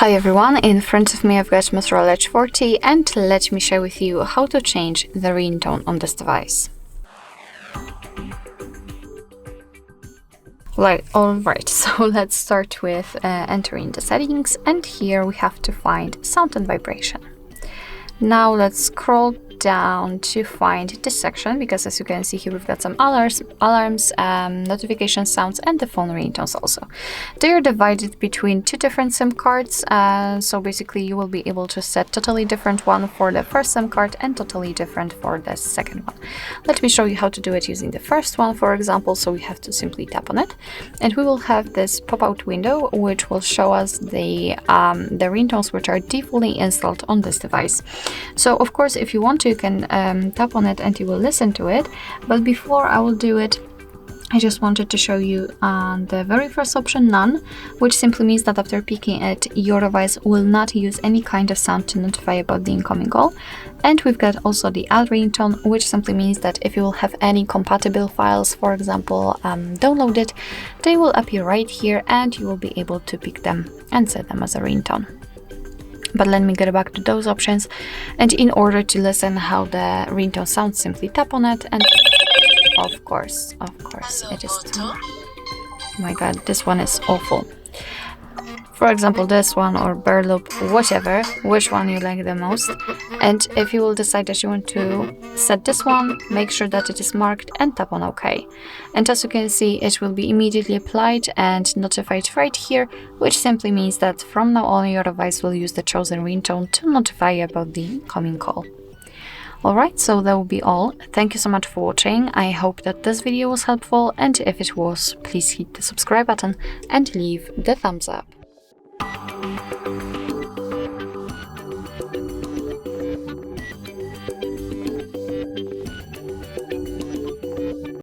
Hi everyone, in front of me I've got MOTOROLA Edge 40 and let me share with you how to change the ringtone on this device. Alright, so let's start with entering the settings, and here we have to find sound and vibration. Now let's scroll down to find this section, because as you can see here we've got some alarms, notification sounds, and the phone ringtones also. They are divided between two different SIM cards, so basically you will be able to set totally different one for the first SIM card and totally different for the second one. Let me show you how to do it using the first one, for example. So we have to simply tap on it, and we will have this pop-out window which will show us the ringtones which are defaultly installed on this device. So of course, if you want to, you can tap on it and you will listen to it, but before I will do it, I just wanted to show you the very first option, none, which simply means that after picking it, your device will not use any kind of sound to notify about the incoming call. And we've got also the add ringtone, which simply means that if you will have any compatible files, for example, downloaded, they will appear right here and you will be able to pick them and set them as a ringtone. But let me get back to those options, and in order to listen how the ringtone sounds, simply tap on it, and of course it is oh my god, this one is awful. For example, this one or bear loop, whatever, which one you like the most. And if you will decide that you want to set this one, make sure that it is marked and tap on OK. And as you can see, it will be immediately applied and notified right here, which simply means that from now on your device will use the chosen ringtone to notify you about the incoming call. Alright, so that will be all. Thank you so much for watching. I hope that this video was helpful, and if it was, please hit the subscribe button and leave the thumbs up.